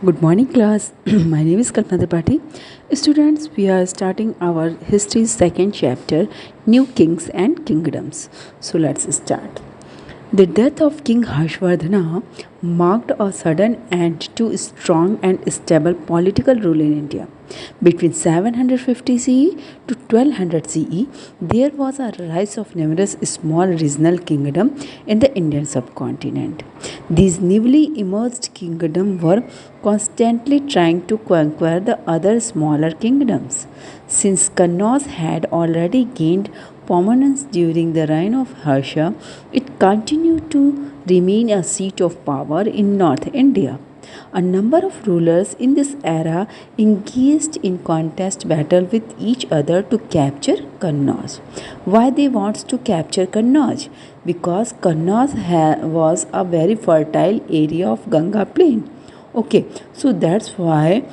Good morning, class. My name is Kalpana Tripathi. Students, we are starting our history second chapter, New Kings and Kingdoms. So let's start. The death of King Harshvardhana marked a sudden end to strong and stable political rule in India. Between 750 CE to 1200 CE, there was a rise of numerous small regional kingdoms in the Indian subcontinent. These newly emerged kingdoms were constantly trying to conquer the other smaller kingdoms. Since Kannauj had already gained prominence during the reign of Harsha, it continued to remain a seat of power in North India. A number of rulers in this era engaged in contest battle with each other to capture Kannauj. Why they want to capture Kannauj? Because Kannauj was a very fertile area of Ganga plain. Okay, so that's why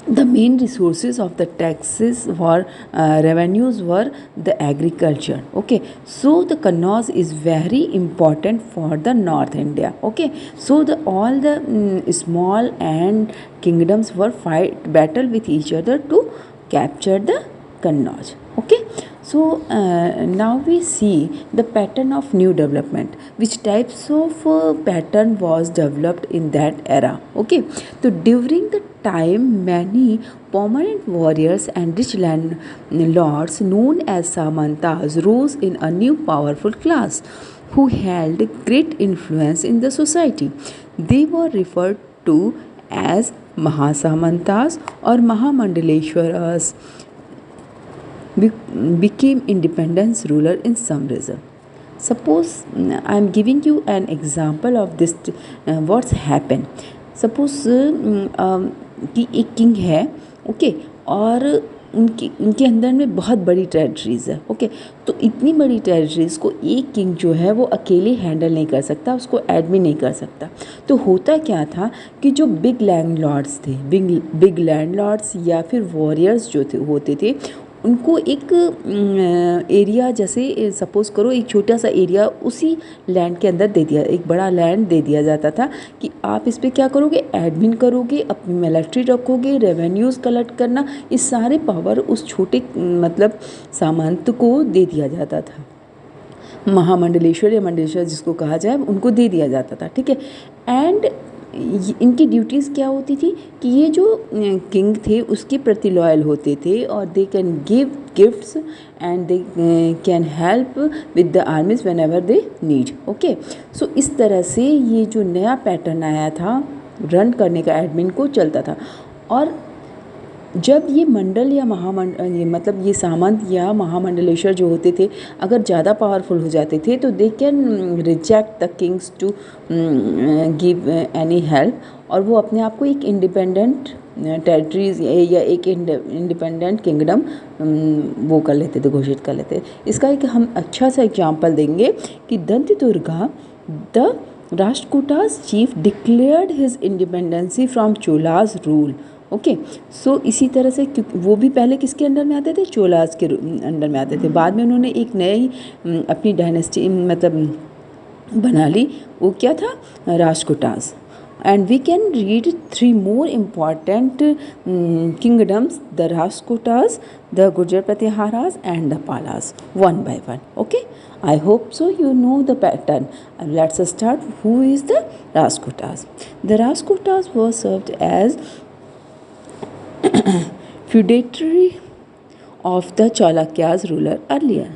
the main resources of the taxes were revenues were the agriculture. Okay, so the Kannauj is very important for the North India. Okay, so the all the small and kingdoms were fight battle with each other to capture the Kannauj. Okay, so now we see the pattern of new development. Which types of pattern was developed in that era? Okay, so during the time, many prominent warriors and rich landlords known as Samantas rose in a new powerful class who held great influence in the society. They were referred to as Mahasamantas or Mahamandaleshwaras became independence ruler in some region. Suppose I am giving you an example of this what's happened. Suppose कि एक king है okay और उनके अंदर में बहुत बड़ी territories है ओके तो इतनी बड़ी टेरिटरीज़ को एक किंग जो है वो अकेले हैंडल नहीं कर सकता, उसको एडमिन नहीं कर सकता। तो होता क्या था कि जो बिग लैंडलॉर्ड्स थे, बिग लैंडलॉर्ड्स या फिर वॉरियर्स जो थे होते थे उनको एक एरिया जैसे सपोज़ करो एक छोटा सा एरिया उसी लैंड के अंदर दे दिया, एक बड़ा लैंड दे दिया जाता था कि आप इस पे क्या करोगे, एडमिन करोगे, अपनी मिलिट्री रखोगे, रेवेन्यूज़ कलेक्ट करना, ये सारे पावर उस छोटे मतलब सामंत को दे दिया जाता था। महामंडलेश्वर या मंडलेश्वर जिसको कहा जाए उनको दे दिया जाता था। ठीक है, एंड इनकी ड्यूटीज़ क्या होती थी कि ये जो किंग थे उसके प्रति लॉयल होते थे और they can give gifts and they can help with the armies whenever they need. Okay, so इस तरह से ये जो नया पैटर्न आया था रन करने का एडमिन को चलता था। और जब ये मंडल या ये मतलब ये सामंत या महामंडलेश्वर जो होते थे अगर ज़्यादा पावरफुल हो जाते थे तो they can reject the kings to give any help और वो अपने आप को एक इंडिपेंडेंट टेरिटरीज या एक इंडिपेंडेंट किंगडम वो कर लेते थे, घोषित कर लेते थे। इसका एक हम अच्छा सा एग्जाम्पल देंगे कि Dantidurga the Rashtrakutas chief declared his independency from Cholas rule. Okay, so इसी तरह से क्योंकि वो भी पहले किसके अंडर में आते थे, चोलास के अंडर में आते थे। बाद में उन्होंने एक नई अपनी डायनेस्टी मतलब बना ली, वो क्या था, Rashtrakutas. And we can read 3 more important kingdoms, the Rashtrakutas, the Gurjar Pratiharas and the Palas, one by one. Okay, I hope so you know the pattern. Let's start. Who is the Rashtrakutas? The Rashtrakutas were served as feudatory of the Chalukya's ruler earlier.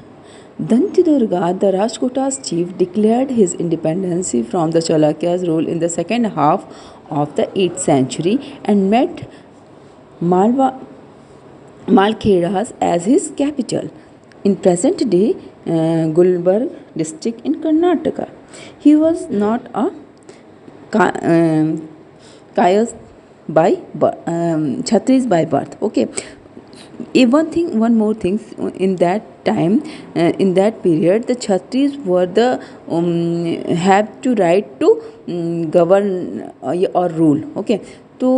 Dantidurga, the Rashtrakutas chief, declared his independence from the Chalukya's rule in the second half of the 8th century and made Malkhedas as his capital in present-day Gulbarga district in Karnataka. He was not a Kayas by Chhatris by birth. Okay, one more thing, in that time, in that period, the Chhatris were the have to right to govern or rule. Okay, so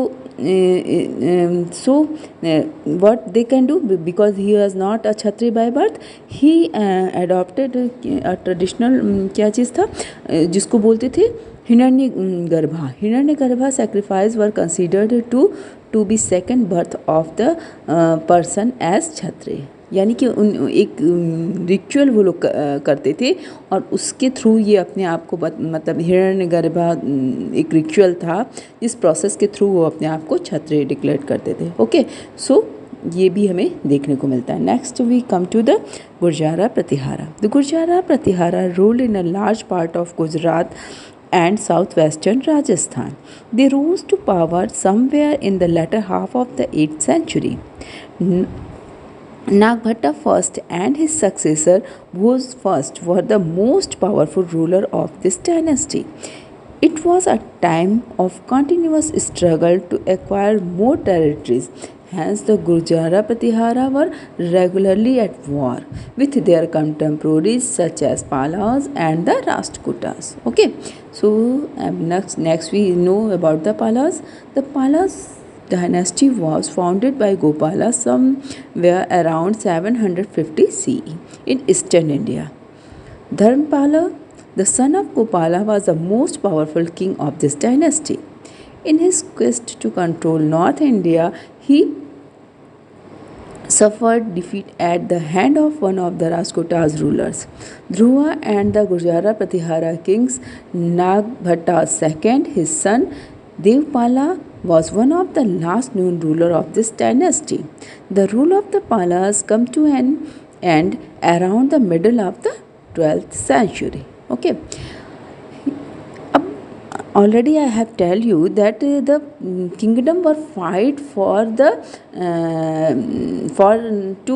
what they can do, because he was not a Chhatri by birth, he adopted a traditional क्या चीज़ था जिसको बोलते थे Hiranyagarbha sacrifice were considered to be second birth of the person as क्षत्रिय, यानी कि एक ritual वो लोग करते थे और उसके थ्रू ये अपने आप को मतलब हिरण्यगर्भा एक रिचुअल था जिस प्रोसेस के थ्रू वो अपने आप को क्षत्रिय डिक्लेयर करते थे। ओके, सो ये भी हमें देखने को मिलता है। Next we come to the Gurjara Pratihara. The Gurjara Pratihara ruled in a large part of Gujarat and southwestern Rajasthan. They rose to power somewhere in the latter half of the 8th century. Nagbhatta first and his successor Bhoj first were the most powerful ruler of this dynasty. It was a time of continuous struggle to acquire more territories. Hence, the Gurjara Pratihara were regularly at war with their contemporaries such as Palas and the Rashtrakutas. Okay, so next we know about the Palas. The Palas dynasty was founded by Gopala somewhere around 750 CE in eastern India. Dharmapala, the son of Gopala, was the most powerful king of this dynasty. In his quest to control North India, he suffered defeat at the hand of one of the Rashtrakutas rulers. Dhruva and the Gurjara Pratihara kings Nagbhatta II, his son Devpala, was one of the last known ruler of this dynasty. The rule of the Palas come to an end around the middle of the 12th century. Okay. Already I have tell you that the kingdom were fight for the for to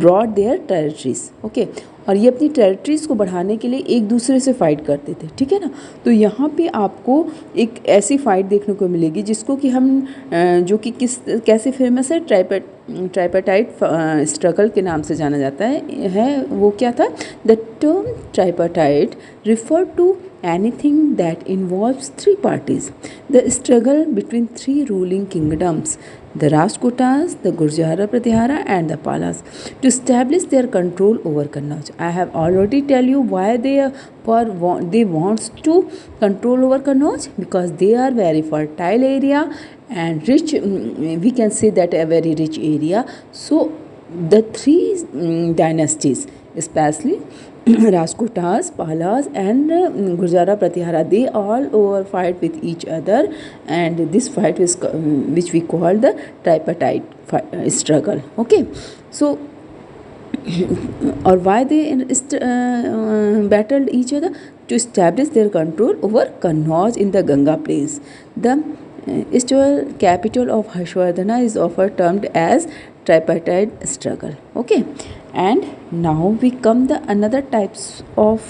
broad their territories. Okay, और ये अपनी territories को बढ़ाने के लिए एक दूसरे से फ़ाइट करते थे, ठीक है ना। तो यहाँ पे आपको एक ऐसी फ़ाइट देखने को मिलेगी जिसको कि हम जो कि कैसे फेमस है, ट्राइपार्टाइट स्ट्रगल के नाम से जाना जाता है वो क्या था? The term tripartite refer to anything that involves three parties. The struggle between three ruling kingdoms, the Rashtrakutas, the Gurjara Pratihara and the Palas, to establish their control over Kannauj. I have already tell you why they want to control over Kannauj, because they are very fertile area and rich, we can say that a very rich area. So the three dynasties, especially Rashtrakutas, Palas and Gurjara Pratihara, they all over fight with each other, and this fight is which we call the tripartite struggle. Okay, so or why they battled each other? To establish their control over Kannauj in the Ganga plains. The eastern capital of Harshvardhana is often termed as tripartite struggle. Okay, and now we come the another types of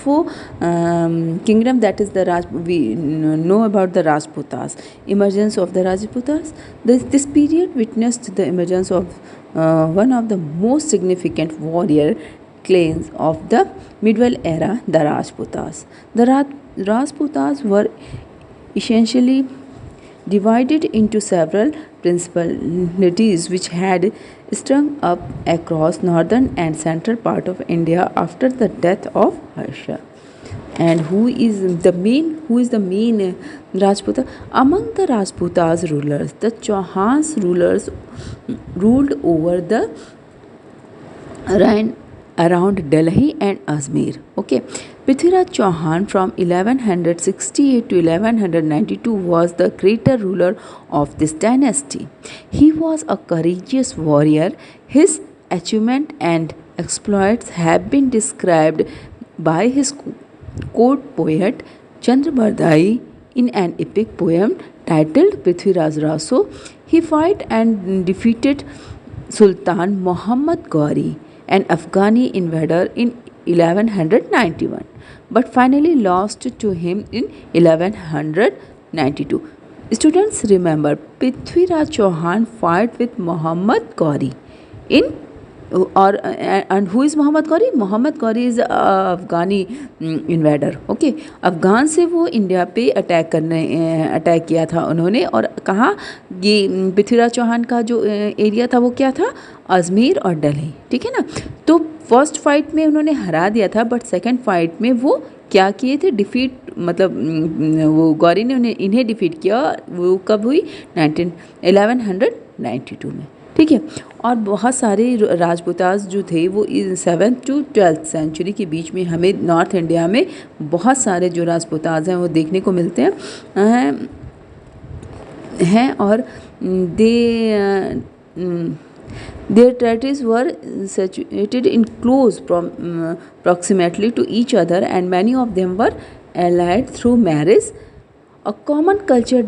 kingdom, that is the we know about the Rajputas. Emergence of the Rajputas. This period witnessed the emergence of one of the most significant warrior clans of the medieval era, the Rajputas. The Rajputas were essentially divided into several principalities which had sprung up across northern and central part of India after the death of Harsha. And who is the main Rajputa? Among the Rajputas rulers, the Chauhans rulers ruled over the around Delhi and Ajmer. Okay, Prithviraj Chauhan from 1168 to 1192 was the greater ruler of this dynasty. He was a courageous warrior. His achievement and exploits have been described by his court poet Chandra in an epic poem titled Prithviraj Raso. He fought and defeated Sultan Muhammad Ghori, an Afghani invader, in 1191, but finally lost to him in 1192. Students, remember, Prithviraj Chauhan fought with Muhammad Ghori in and who is Muhammad Ghori? Muhammad Ghori is Afghani invader. Okay, Afghan से वो India पे attack किया था उन्होंने. और कहाँ? ये पृथ्वीराज चौहान का जो एरिया था वो क्या था? अजमेर और दिल्ली, ठीक है ना. तो फर्स्ट फाइट में उन्होंने हरा दिया था, बट सेकंड फाइट में वो क्या किए थे, डिफीट, मतलब वो गौरी ने इन्हें डिफीट किया। वो कब हुई, 1192 में, ठीक है। और बहुत सारे राजपूतास जो थे वो 7th to 12th सेंचुरी के बीच में हमें नॉर्थ इंडिया में बहुत सारे जो राजपूतास हैं वो देखने को मिलते हैं और दे their territories were situated in close proximity to each other and many of them were allied through marriage. A common culture